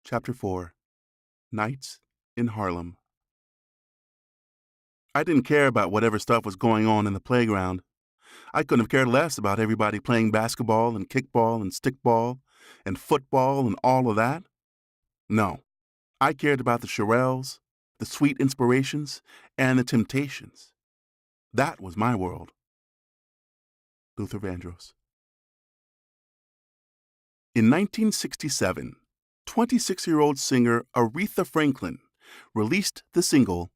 Chapter 4 Nights in Harlem. I didn't care about whatever stuff was going on in the playground. I couldn't have cared less about everybody playing basketball and kickball and stickball and football and all of that. No, I cared about the Shirelles, the sweet inspirations, and the temptations. That was my world. Luther Vandross. In 1967, 26-year-old singer Aretha Franklin released the single,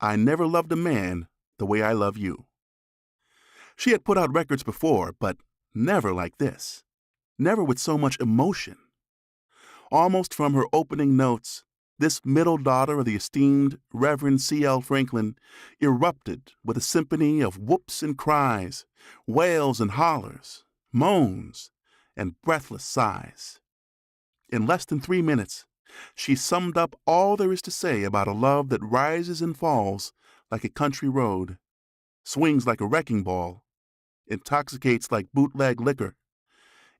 I Never Loved a Man the Way I Love You. She had put out records before, but never like this. Never with so much emotion. Almost from her opening notes, this middle daughter of the esteemed Reverend C.L. Franklin erupted with a symphony of whoops and cries, wails and hollers, moans, and breathless sighs. In less than 3 minutes, she summed up all there is to say about a love that rises and falls like a country road, swings like a wrecking ball, intoxicates like bootleg liquor,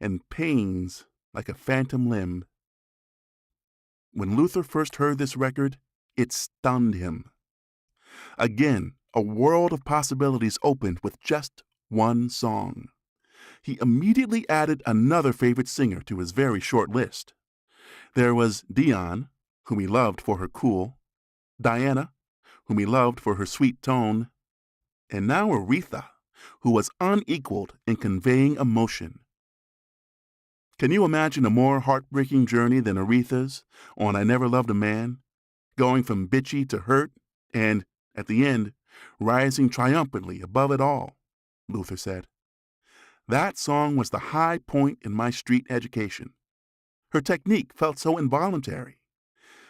and pains like a phantom limb. When Luther first heard this record, it stunned him. Again, a world of possibilities opened with just one song. He immediately added another favorite singer to his very short list. There was Dion, whom he loved for her cool, Diana, whom he loved for her sweet tone, and now Aretha, who was unequaled in conveying emotion. Can you imagine a more heartbreaking journey than Aretha's on I Never Loved a Man, going from bitchy to hurt, and, at the end, rising triumphantly above it all, Luther said. That song was the high point in my street education. Her technique felt so involuntary.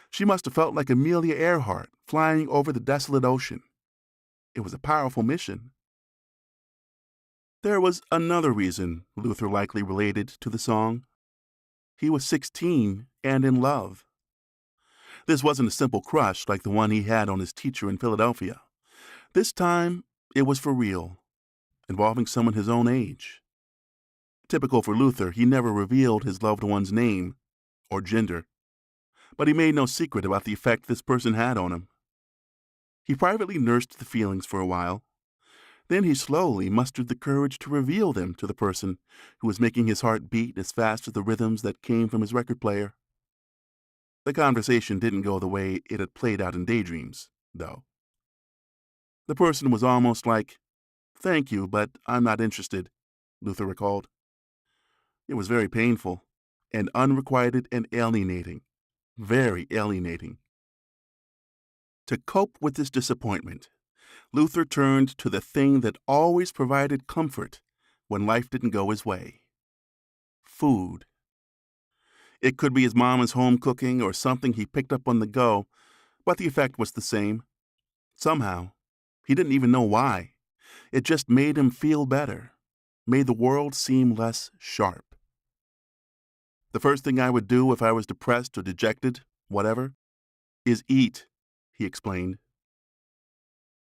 She must have felt like Amelia Earhart flying over the desolate ocean. It was a powerful mission. There was another reason Luther likely related to the song. He was 16 and in love. This wasn't a simple crush like the one he had on his teacher in Philadelphia. This time, it was for real, involving someone his own age. Typical for Luther, he never revealed his loved one's name or gender, but he made no secret about the effect this person had on him. He privately nursed the feelings for a while. Then he slowly mustered the courage to reveal them to the person who was making his heart beat as fast as the rhythms that came from his record player. The conversation didn't go the way it had played out in daydreams, though. The person was almost like, "Thank you, but I'm not interested," Luther recalled. It was very painful and unrequited and alienating, very alienating. To cope with this disappointment, Luther turned to the thing that always provided comfort when life didn't go his way: food. It could be his mama's home cooking or something he picked up on the go, but the effect was the same. Somehow, he didn't even know why. It just made him feel better, made the world seem less sharp. The first thing I would do if I was depressed or dejected, whatever, is eat, he explained.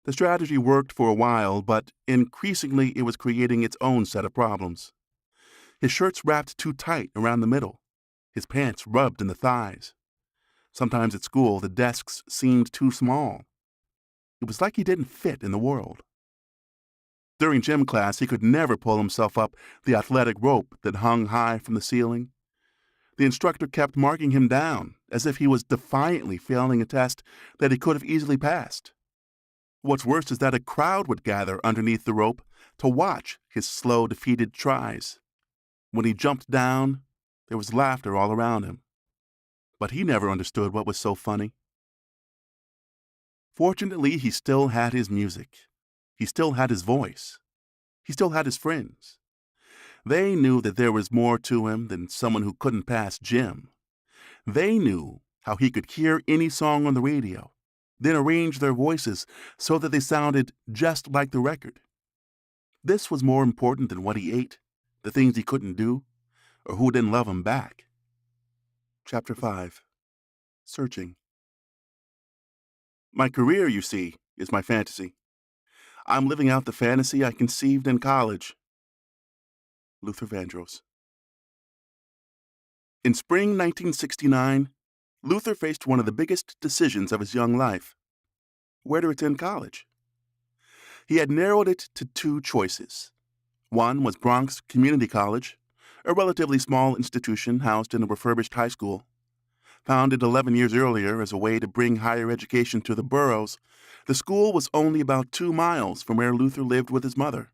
The strategy worked for a while, but increasingly it was creating its own set of problems. His shirts wrapped too tight around the middle. His pants rubbed in the thighs. Sometimes at school, the desks seemed too small. It was like he didn't fit in the world. During gym class, he could never pull himself up the athletic rope that hung high from the ceiling. The instructor kept marking him down, as if he was defiantly failing a test that he could have easily passed. What's worse is that a crowd would gather underneath the rope to watch his slow, defeated tries. When he jumped down, there was laughter all around him. But he never understood what was so funny. Fortunately, he still had his music. He still had his voice. He still had his friends. They knew that there was more to him than someone who couldn't pass gym. They knew how he could hear any song on the radio, then arrange their voices so that they sounded just like the record. This was more important than what he ate, the things he couldn't do, or who didn't love him back. Chapter 5 Searching. My career, you see, is my fantasy. I'm living out the fantasy I conceived in college. Luther Vandross. In spring 1969, Luther faced one of the biggest decisions of his young life: where to attend college. He had narrowed it to two choices. One was Bronx Community College, a relatively small institution housed in a refurbished high school. Founded 11 years earlier as a way to bring higher education to the boroughs, the school was only about 2 miles from where Luther lived with his mother.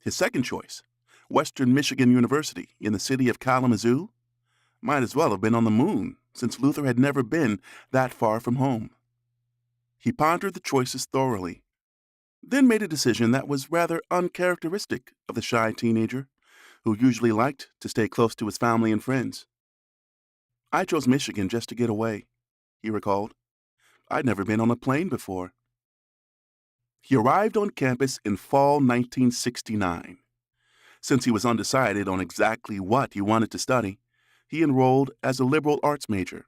His second choice, Western Michigan University in the city of Kalamazoo, might as well have been on the moon, since Luther had never been that far from home. He pondered the choices thoroughly, then made a decision that was rather uncharacteristic of the shy teenager, who usually liked to stay close to his family and friends. "I chose Michigan just to get away," he recalled. "I'd never been on a plane before." He arrived on campus in fall 1969. Since he was undecided on exactly what he wanted to study, he enrolled as a liberal arts major.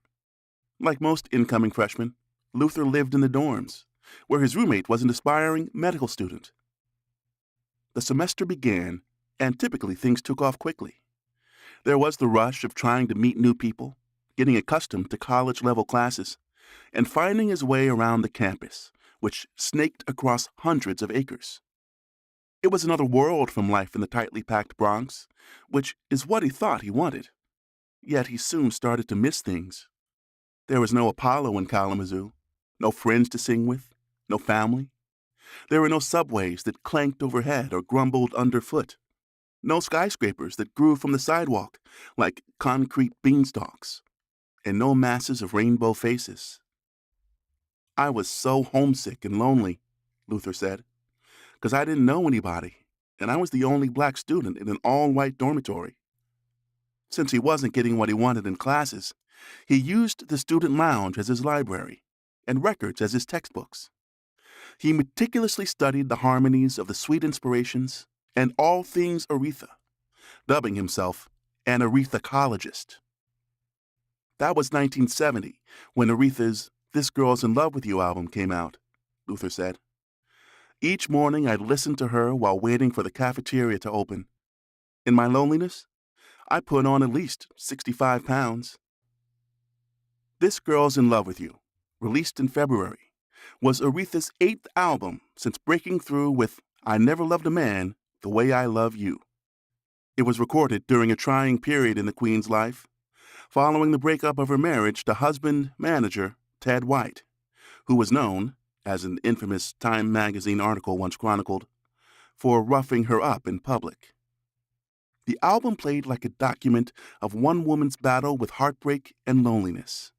Like most incoming freshmen, Luther lived in the dorms, where his roommate was an aspiring medical student. The semester began, and typically things took off quickly. There was the rush of trying to meet new people, getting accustomed to college-level classes, and finding his way around the campus, which snaked across hundreds of acres. It was another world from life in the tightly packed Bronx, which is what he thought he wanted. Yet he soon started to miss things. There was no Apollo in Kalamazoo, no friends to sing with, no family. There were no subways that clanked overhead or grumbled underfoot, no skyscrapers that grew from the sidewalk like concrete beanstalks, and no masses of rainbow faces. "I was so homesick and lonely," Luther said, "because I didn't know anybody, and I was the only black student in an all-white dormitory." Since he wasn't getting what he wanted in classes, he used the student lounge as his library and records as his textbooks. He meticulously studied the harmonies of the sweet inspirations and all things Aretha, dubbing himself an Arethacologist. That was 1970, when Aretha's "This Girl's in Love with You" album came out, Luther said. "Each morning I'd listen to her while waiting for the cafeteria to open. In my loneliness, I put on at least 65 pounds. This Girl's in Love with You, released in February, was Aretha's 8th album since breaking through with I Never Loved a Man the Way I Love You. It was recorded during a trying period in the Queen's life, following the breakup of her marriage to husband-manager Ted White, who was known, as an infamous Time magazine article once chronicled, for roughing her up in public. The album played like a document of one woman's battle with heartbreak and loneliness.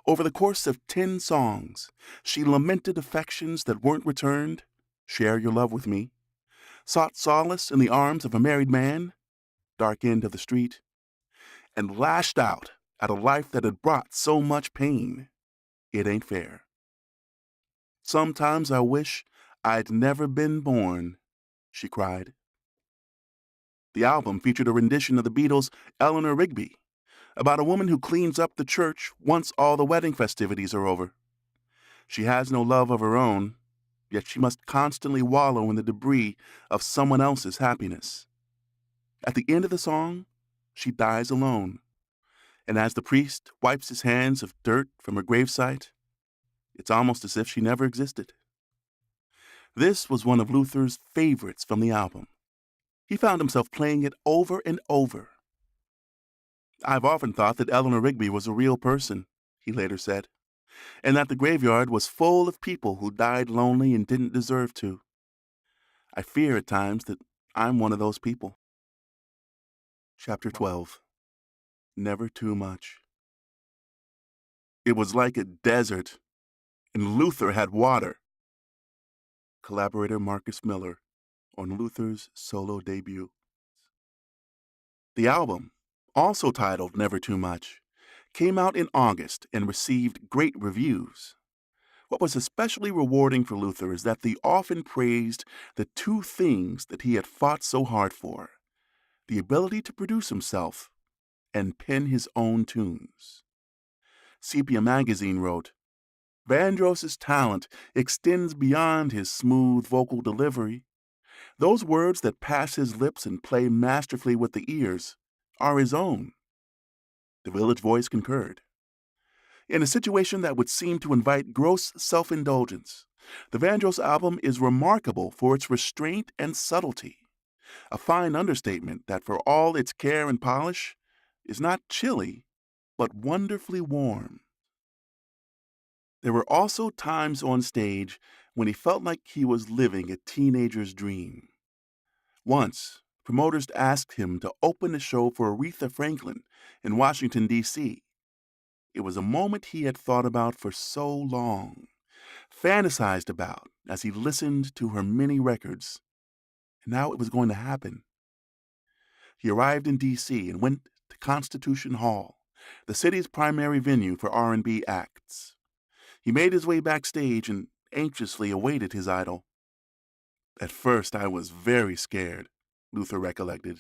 Over the course of 10 songs, she lamented affections that weren't returned, Share Your Love With Me, sought solace in the arms of a married man, Dark End of the Street, and lashed out at a life that had brought so much pain, It Ain't Fair. Sometimes I wish I'd never been born, she cried. The album featured a rendition of the Beatles' Eleanor Rigby, about a woman who cleans up the church once all the wedding festivities are over. She has no love of her own, yet she must constantly wallow in the debris of someone else's happiness. At the end of the song, she dies alone, and as the priest wipes his hands of dirt from her gravesite, it's almost as if she never existed. This was one of Luther's favorites from the album. He found himself playing it over and over. "I've often thought that Eleanor Rigby was a real person," he later said, "and that the graveyard was full of people who died lonely and didn't deserve to. I fear at times that I'm one of those people." Chapter 12. Never Too Much. It was like a desert, and Luther had water. Collaborator Marcus Miller on Luther's solo debut. The album, also titled Never Too Much, came out in August and received great reviews. What was especially rewarding for Luther is that they often praised the two things that he had fought so hard for: the ability to produce himself and pen his own tunes. Sepia magazine wrote, "Vandross's talent extends beyond his smooth vocal delivery. Those words that pass his lips and play masterfully with the ears are his own." The Village Voice concurred. In a situation that would seem to invite gross self-indulgence, the Vandross album is remarkable for its restraint and subtlety, a fine understatement that for all its care and polish, is not chilly, but wonderfully warm. There were also times on stage when he felt like he was living a teenager's dream. Once, promoters asked him to open the show for Aretha Franklin in Washington, D.C. It was a moment he had thought about for so long, fantasized about as he listened to her many records, and now it was going to happen. He arrived in D.C. and went to Constitution Hall, the city's primary venue for R&B acts. He made his way backstage and anxiously awaited his idol. At first, I was very scared, Luther recollected.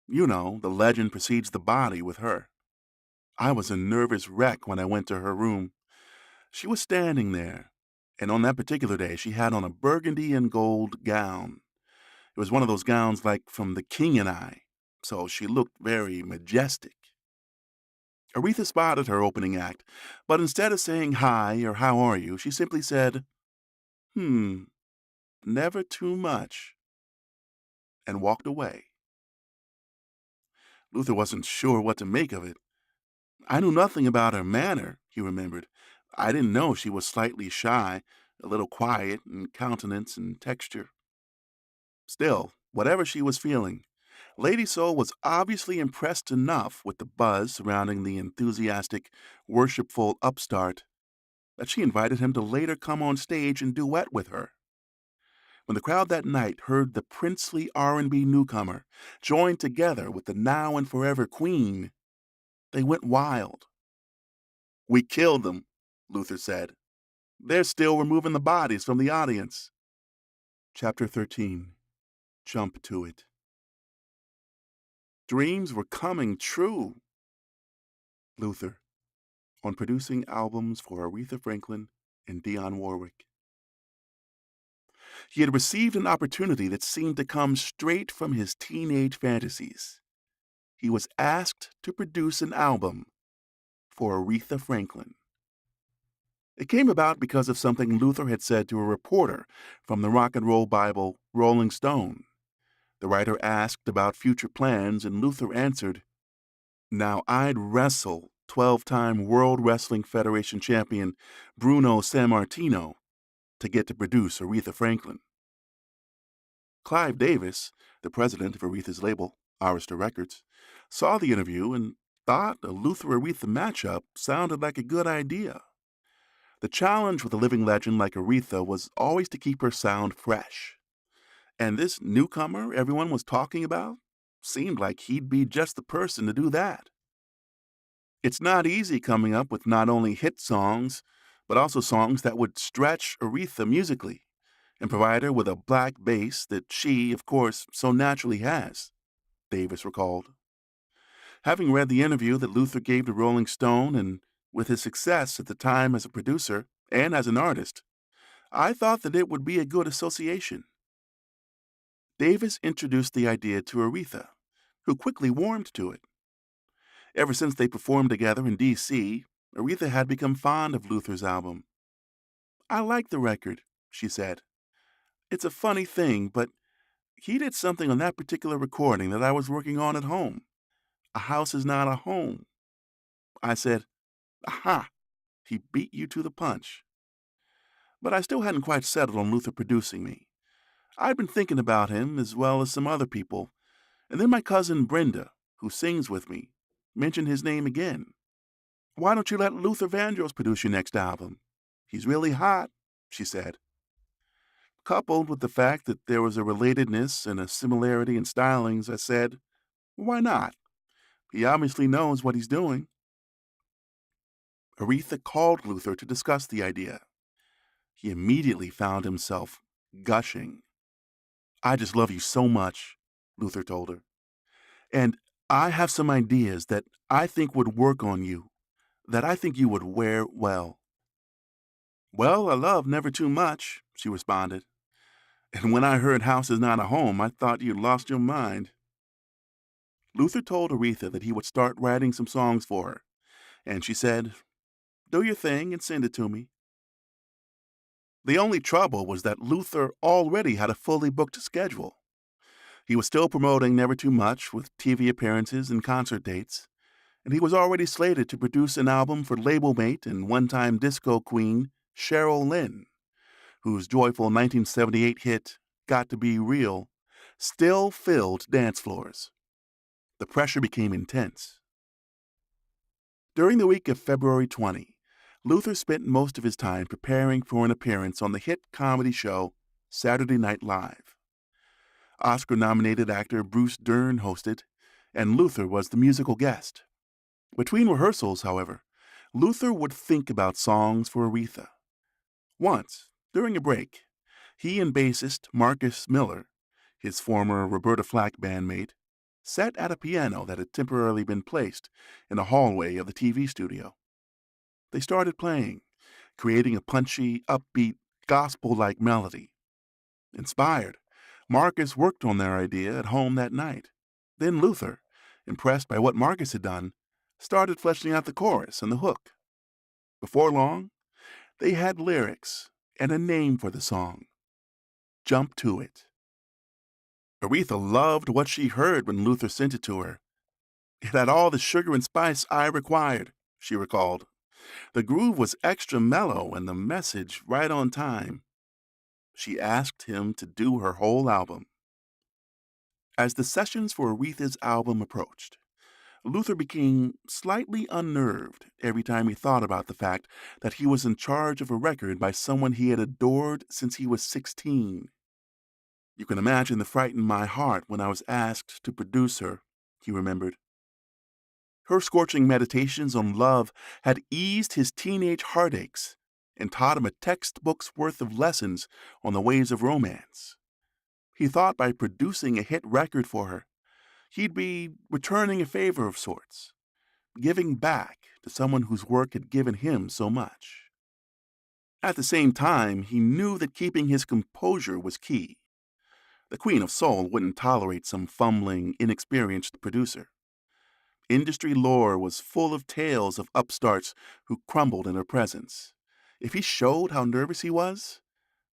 You know, the legend precedes the body with her. I was a nervous wreck when I went to her room. She was standing there, and on that particular day, she had on a burgundy and gold gown. It was one of those gowns like from The King and I, so she looked very majestic. Aretha spotted her opening act, but instead of saying hi or how are you, she simply said, never too much, and walked away. Luther wasn't sure what to make of it. I knew nothing about her manner, he remembered. I didn't know she was slightly shy, a little quiet in countenance and texture. Still, whatever she was feeling, Lady Soul was obviously impressed enough with the buzz surrounding the enthusiastic, worshipful upstart that she invited him to later come on stage and duet with her. When the crowd that night heard the princely R&B newcomer join together with the now and forever queen, they went wild. "We killed them," Luther said. "They're still removing the bodies from the audience." Chapter 13. Jump to it. Dreams were coming true. Luther, on producing albums for Aretha Franklin and Dionne Warwick. He had received an opportunity that seemed to come straight from his teenage fantasies. He was asked to produce an album for Aretha Franklin. It came about because of something Luther had said to a reporter from the rock and roll Bible, Rolling Stone. The writer asked about future plans, and Luther answered, "Now I'd wrestle 12-time World Wrestling Federation champion Bruno Sammartino to get to produce Aretha Franklin." Clive Davis, the president of Aretha's label, Arista Records, saw the interview and thought a Luther-Aretha matchup sounded like a good idea. The challenge with a living legend like Aretha was always to keep her sound fresh. And this newcomer everyone was talking about seemed like he'd be just the person to do that. It's not easy coming up with not only hit songs, but also songs that would stretch Aretha musically and provide her with a black bass that she, of course, so naturally has, Davis recalled. Having read the interview that Luther gave to Rolling Stone and with his success at the time as a producer and as an artist, I thought that it would be a good association. Davis introduced the idea to Aretha, who quickly warmed to it. Ever since they performed together in D.C., Aretha had become fond of Luther's album. "I like the record," she said. "It's a funny thing, but he did something on that particular recording that I was working on at home. A house is not a home." I said, "Aha, he beat you to the punch." But I still hadn't quite settled on Luther producing me. I'd been thinking about him as well as some other people, and then my cousin Brenda, who sings with me, mentioned his name again. "Why don't you let Luther Vandross produce your next album? He's really hot," she said. Coupled with the fact that there was a relatedness and a similarity in stylings, I said, "Why not? He obviously knows what he's doing." Aretha called Luther to discuss the idea. He immediately found himself gushing. "I just love you so much," Luther told her. "And I have some ideas that I think would work on you, that I think you would wear well." "Well, I love Never Too Much," she responded. "And when I heard House is Not a Home, I thought you'd lost your mind." Luther told Aretha that he would start writing some songs for her, and she said, Do your thing and send it to me." The only trouble was that Luther already had a fully booked schedule. He was still promoting Never Too Much with TV appearances and concert dates, and he was already slated to produce an album for label mate and one-time disco queen Cheryl Lynn, whose joyful 1978 hit, Got to Be Real, still filled dance floors. The pressure became intense. During the week of February 20, Luther spent most of his time preparing for an appearance on the hit comedy show Saturday Night Live. Oscar-nominated actor Bruce Dern hosted, and Luther was the musical guest. Between rehearsals, however, Luther would think about songs for Aretha. Once, during a break, he and bassist Marcus Miller, his former Roberta Flack bandmate, sat at a piano that had temporarily been placed in a hallway of the TV studio. They started playing, creating a punchy, upbeat, gospel-like melody. Inspired, Marcus worked on their idea at home that night. Then Luther, impressed by what Marcus had done, started fleshing out the chorus and the hook. Before long, they had lyrics and a name for the song: Jump to It. Aretha loved what she heard when Luther sent it to her. "It had all the sugar and spice I required," she recalled. "The groove was extra mellow and the message right on time." She asked him to do her whole album. As the sessions for Aretha's album approached, Luther became slightly unnerved every time he thought about the fact that he was in charge of a record by someone he had adored since he was 16. "You can imagine the fright in my heart when I was asked to produce her," he remembered. Her scorching meditations on love had eased his teenage heartaches and taught him a textbook's worth of lessons on the ways of romance. He thought by producing a hit record for her, he'd be returning a favor of sorts, giving back to someone whose work had given him so much. At the same time, he knew that keeping his composure was key. The Queen of Soul wouldn't tolerate some fumbling, inexperienced producer. Industry lore was full of tales of upstarts who crumbled in her presence. If he showed how nervous he was,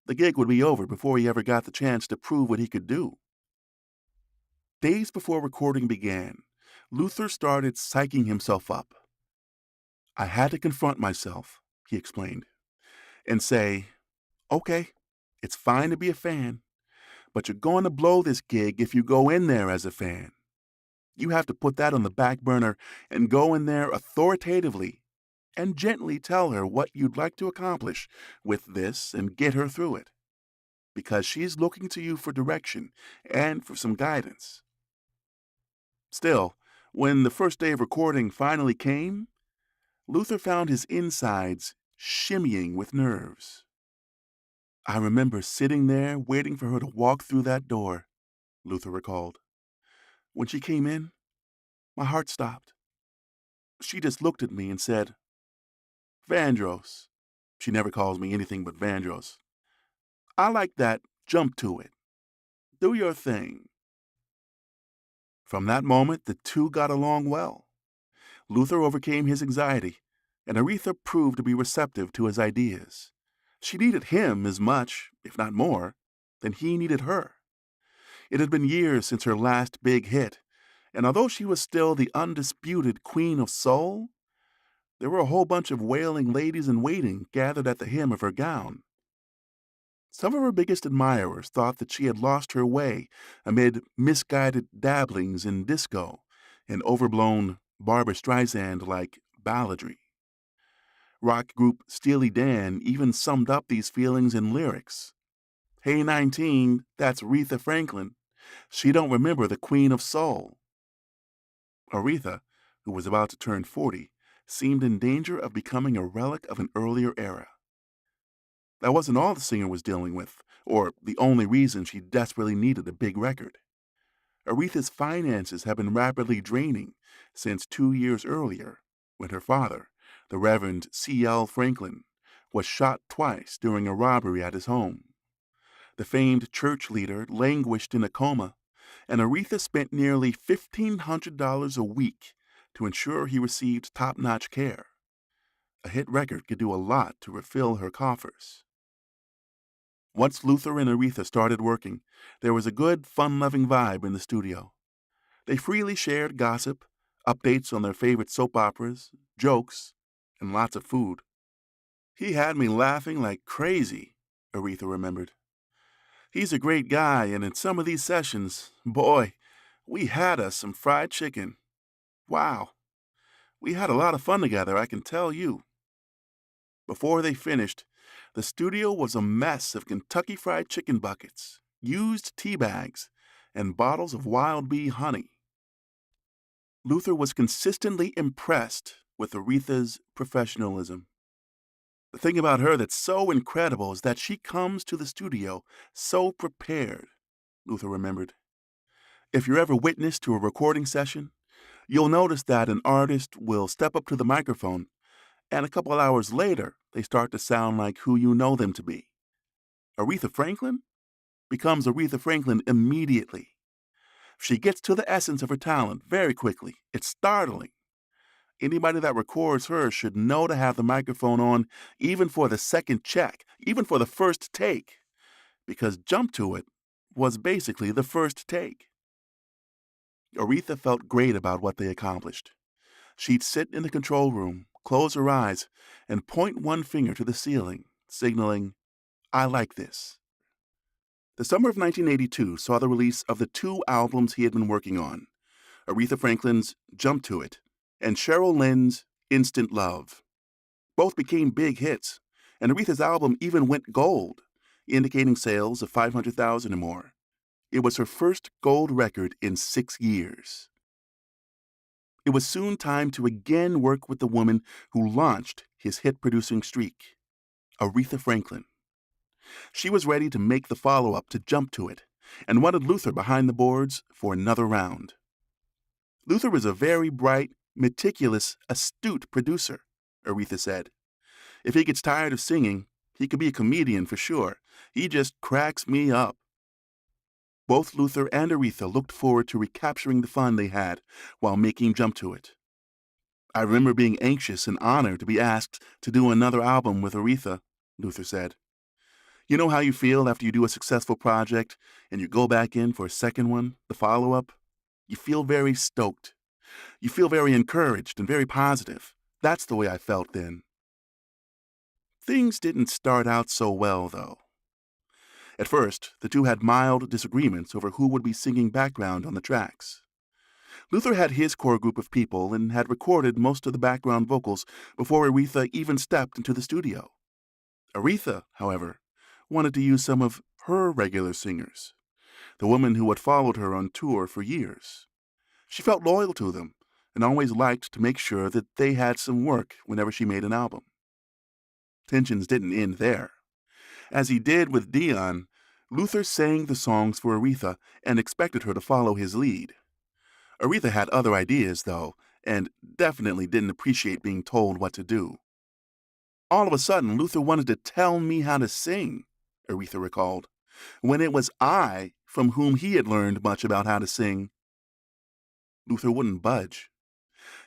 the gig would be over before he ever got the chance to prove what he could do. Days before recording began, Luther started psyching himself up. "I had to confront myself," he explained, "and say, okay, it's fine to be a fan, but you're going to blow this gig if you go in there as a fan. You have to put that on the back burner and go in there authoritatively and gently tell her what you'd like to accomplish with this and get her through it, because she's looking to you for direction and for some guidance." Still, when the first day of recording finally came, Luther found his insides shimmying with nerves. "I remember sitting there waiting for her to walk through that door," Luther recalled. "When she came in, my heart stopped. She just looked at me and said, 'Vandross.' She never calls me anything but Vandross. 'I like that. Jump to it. Do your thing.'" From that moment, the two got along well. Luther overcame his anxiety, and Aretha proved to be receptive to his ideas. She needed him as much, if not more, than he needed her. It had been years since her last big hit, and although she was still the undisputed Queen of Soul, there were a whole bunch of wailing ladies-in-waiting gathered at the hem of her gown. Some of her biggest admirers thought that she had lost her way amid misguided dabblings in disco and overblown Barbra Streisand-like balladry. Rock group Steely Dan even summed up these feelings in lyrics. "Hey 19, that's Aretha Franklin. She don't remember the Queen of Soul." Aretha, who was about to turn 40, seemed in danger of becoming a relic of an earlier era. That wasn't all the singer was dealing with, or the only reason she desperately needed a big record. Aretha's finances had been rapidly draining since 2 years earlier, when her father, the Reverend C.L. Franklin, was shot twice during a robbery at his home. The famed church leader languished in a coma, and Aretha spent nearly $1,500 a week to ensure he received top-notch care. A hit record could do a lot to refill her coffers. Once Luther and Aretha started working, there was a good, fun-loving vibe in the studio. They freely shared gossip, updates on their favorite soap operas, jokes, and lots of food. "He had me laughing like crazy," Aretha remembered. "He's a great guy, and in some of these sessions, boy, we had us some fried chicken. Wow, we had a lot of fun together, I can tell you." Before they finished, the studio was a mess of Kentucky Fried Chicken buckets, used tea bags, and bottles of wild bee honey. Luther was consistently impressed with Aretha's professionalism. "The thing about her that's so incredible is that she comes to the studio so prepared," Luther remembered. "If you're ever witness to a recording session, you'll notice that an artist will step up to the microphone, and a couple hours later, they start to sound like who you know them to be. Aretha Franklin becomes Aretha Franklin immediately. She gets to the essence of her talent very quickly. It's startling. Anybody that records her should know to have the microphone on even for the second check, even for the first take, because Jump to It was basically the first take." Aretha felt great about what they accomplished. She'd sit in the control room, close her eyes, and point one finger to the ceiling, signaling, "I like this." The summer of 1982 saw the release of the two albums he had been working on, Aretha Franklin's Jump to It and Cheryl Lynn's Instant Love. Both became big hits, and Aretha's album even went gold, indicating sales of 500,000 or more. It was her first gold record in 6 years. It was soon time to again work with the woman who launched his hit-producing streak, Aretha Franklin. She was ready to make the follow-up to Jump to It, and wanted Luther behind the boards for another round. Luther is a very bright, meticulous, astute producer, Aretha said. "If he gets tired of singing, he could be a comedian for sure. He just cracks me up." Both Luther and Aretha looked forward to recapturing the fun they had while making Jump to It. "I remember being anxious and honored to be asked to do another album with Aretha," Luther said. "You know how you feel after you do a successful project and you go back in for a second one, the follow-up? You feel very stoked. You feel very encouraged and very positive. That's the way I felt then." Things didn't start out so well, though. At first, the two had mild disagreements over who would be singing background on the tracks. Luther had his core group of people and had recorded most of the background vocals before Aretha even stepped into the studio. Aretha, however, wanted to use some of her regular singers, the women who had followed her on tour for years. She felt loyal to them and always liked to make sure that they had some work whenever she made an album. Tensions didn't end there. As he did with Dion, Luther sang the songs for Aretha and expected her to follow his lead. Aretha had other ideas, though, and definitely didn't appreciate being told what to do. "All of a sudden, Luther wanted to tell me how to sing," Aretha recalled, "when it was I from whom he had learned much about how to sing." Luther wouldn't budge.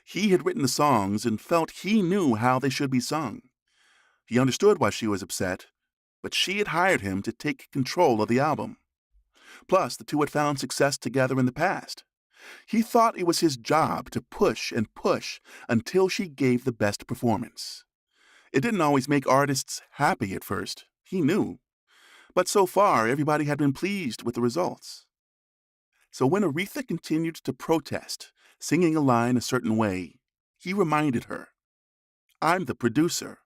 He had written the songs and felt he knew how they should be sung. He understood why she was upset, but she had hired him to take control of the album. Plus, the two had found success together in the past. He thought it was his job to push and push until she gave the best performance. It didn't always make artists happy at first, he knew. But so far, everybody had been pleased with the results. So when Aretha continued to protest, singing a line a certain way, he reminded her, "I'm the producer."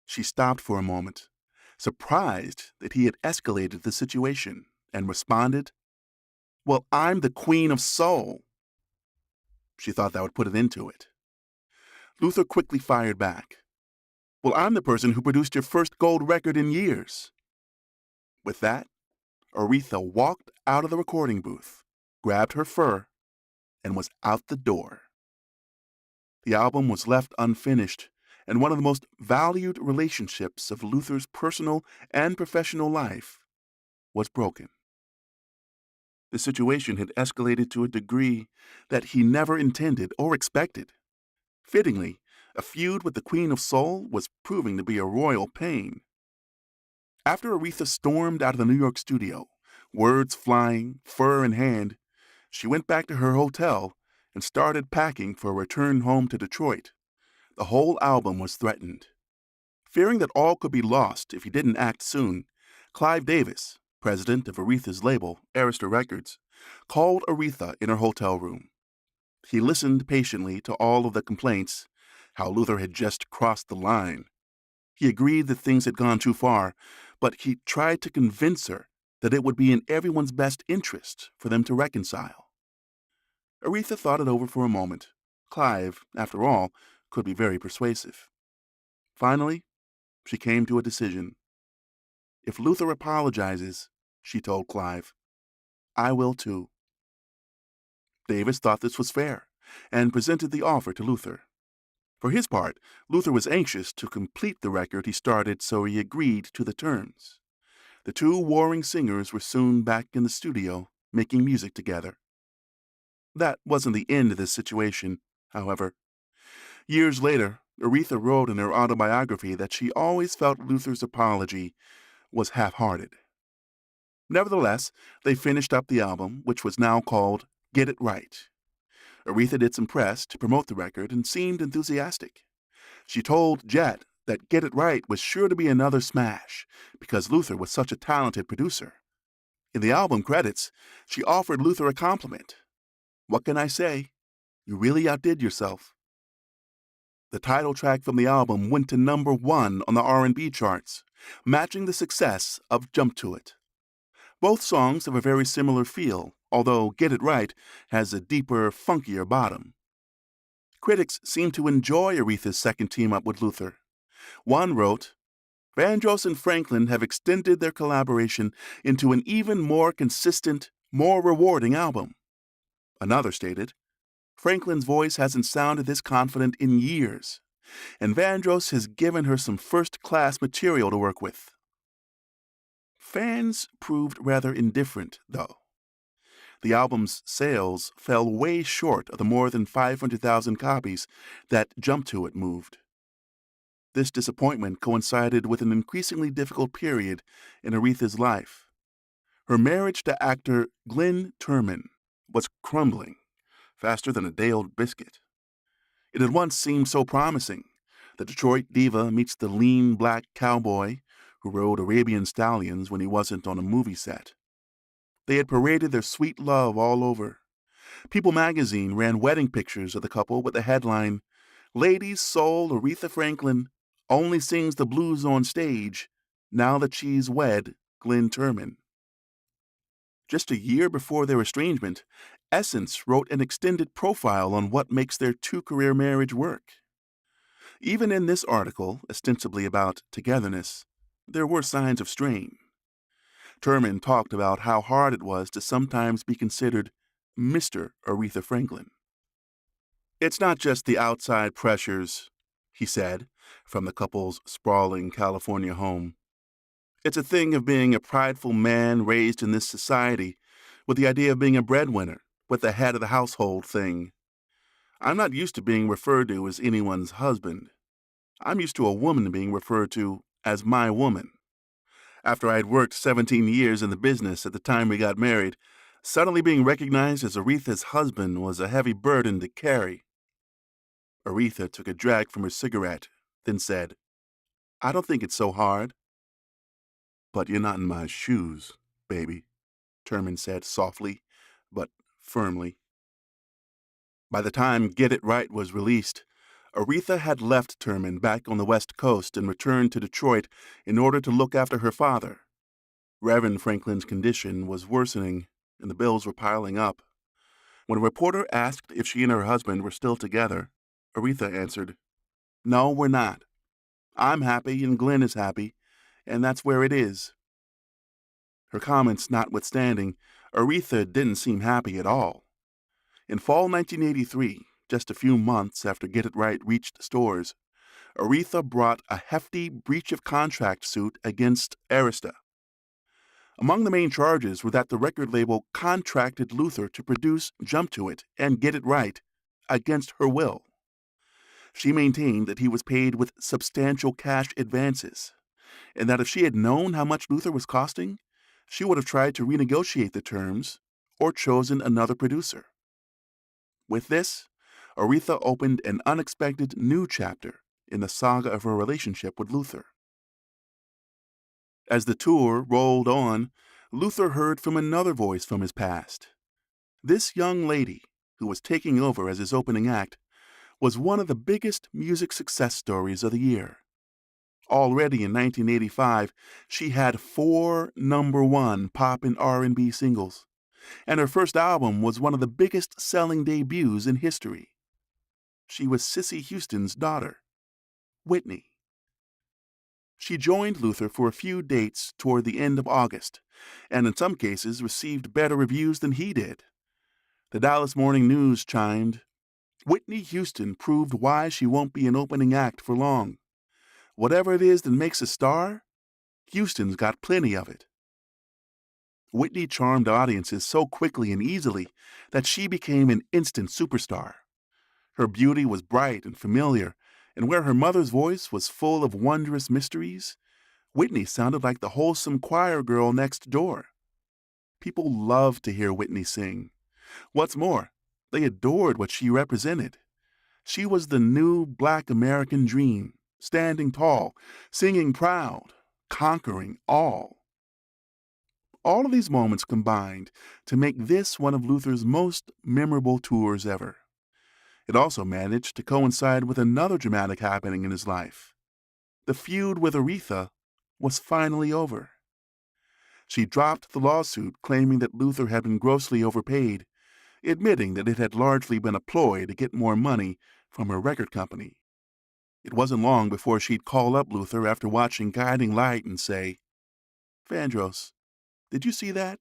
She stopped for a moment, surprised that he had escalated the situation, and responded, "Well, I'm the Queen of Soul." She thought that would put an end to it. Luther quickly fired back, "Well, I'm the person who produced your first gold record in years." With that, Aretha walked out of the recording booth, grabbed her fur, and was out the door. The album was left unfinished, and one of the most valued relationships of Luther's personal and professional life was broken. The situation had escalated to a degree that he never intended or expected. Fittingly, A feud with the Queen of Soul was proving to be a royal pain. After Aretha stormed out of the New York studio, words flying, fur in hand, she went back to her hotel and started packing for a return home to Detroit. The whole album was threatened. Fearing that all could be lost if he didn't act soon, Clive Davis, president of Aretha's label, Arista Records, called Aretha in her hotel room. He listened patiently to all of the complaints, how Luther had just crossed the line. He agreed that things had gone too far, but he tried to convince her that it would be in everyone's best interest for them to reconcile. Aretha thought it over for a moment. Clive, after all, could be very persuasive. Finally, she came to a decision. If Luther apologizes, she told Clive, I will too. Davis thought this was fair and presented the offer to Luther. For his part, Luther was anxious to complete the record he started, so he agreed to the terms. The two warring singers were soon back in the studio, making music together. That wasn't the end of this situation, however. Years later, Aretha wrote in her autobiography that she always felt Luther's apology was half-hearted. Nevertheless, they finished up the album, which was now called Get It Right. Aretha did some press to promote the record and seemed enthusiastic. She told Jet that Get It Right was sure to be another smash because Luther was such a talented producer. In the album credits, she offered Luther a compliment. What can I say? You really outdid yourself. The title track from the album went to #1 on the R&B charts, matching the success of Jump to It. Both songs have a very similar feel, although Get It Right has a deeper, funkier bottom. Critics seem to enjoy Aretha's second team-up with Luther. One wrote, Vandross and Franklin have extended their collaboration into an even more consistent, more rewarding album. Another stated, Franklin's voice hasn't sounded this confident in years, and Vandross has given her some first-class material to work with. Fans proved rather indifferent, though. The album's sales fell way short of the more than 500,000 copies that Jump to It moved. This disappointment coincided with an increasingly difficult period in Aretha's life. Her marriage to actor Glenn Turman was crumbling faster than a day-old biscuit. It had once seemed so promising. The Detroit diva meets the lean black cowboy who rode Arabian stallions when he wasn't on a movie set. They had paraded their sweet love all over. People magazine ran wedding pictures of the couple with the headline, Ladies Soul Aretha Franklin only sings the blues on stage now that she's wed Glenn Turman. Just a year before their estrangement, Essence wrote an extended profile on what makes their two-career marriage work. Even in this article, ostensibly about togetherness, there were signs of strain. Turman talked about how hard it was to sometimes be considered Mr. Aretha Franklin. It's not just the outside pressures, he said, from the couple's sprawling California home. It's a thing of being a prideful man raised in this society with the idea of being a breadwinner, with the head of the household thing. I'm not used to being referred to as anyone's husband. I'm used to a woman being referred to as my woman. After I had worked 17 years in the business at the time we got married, suddenly being recognized as Aretha's husband was a heavy burden to carry. Aretha took a drag from her cigarette, then said, I don't think it's so hard. But you're not in my shoes, baby, Turman said softly, but firmly. By the time Get It Right was released, Aretha had left Turman back on the West Coast and returned to Detroit in order to look after her father. Reverend Franklin's condition was worsening, and the bills were piling up. When a reporter asked if she and her husband were still together, Aretha answered, No, we're not. I'm happy and Glenn is happy, and that's where it is. Her comments notwithstanding, Aretha didn't seem happy at all. In fall 1983, just a few months after Get It Right reached stores, Aretha brought a hefty breach of contract suit against Arista. Among the main charges were that the record label contracted Luther to produce Jump to It and Get It Right against her will. She maintained that he was paid with substantial cash advances, and that if she had known how much Luther was costing, she would have tried to renegotiate the terms or chosen another producer. With this, Aretha opened an unexpected new chapter in the saga of her relationship with Luther. As the tour rolled on, Luther heard from another voice from his past. This young lady, who was taking over as his opening act, was one of the biggest music success stories of the year. Already in 1985, she had 4 number-1 pop and R&B singles, and her first album was one of the biggest selling debuts in history. She was Cissy Houston's daughter, Whitney. She joined Luther for a few dates toward the end of August, and in some cases received better reviews than he did. The Dallas Morning News chimed, "Whitney Houston proved why she won't be an opening act for long. Whatever it is that makes a star, Houston's got plenty of it." Whitney charmed audiences so quickly and easily that she became an instant superstar. Her beauty was bright and familiar, and where her mother's voice was full of wondrous mysteries, Whitney sounded like the wholesome choir girl next door. People loved to hear Whitney sing. What's more, they adored what she represented. She was the new Black American dream, standing tall, singing proud, conquering all. All of these moments combined to make this one of Luther's most memorable tours ever. It also managed to coincide with another dramatic happening in his life. The feud with Aretha was finally over. She dropped the lawsuit claiming that Luther had been grossly overpaid, admitting that it had largely been a ploy to get more money from her record company. It wasn't long before she'd call up Luther after watching Guiding Light and say, "Vandross, did you see that?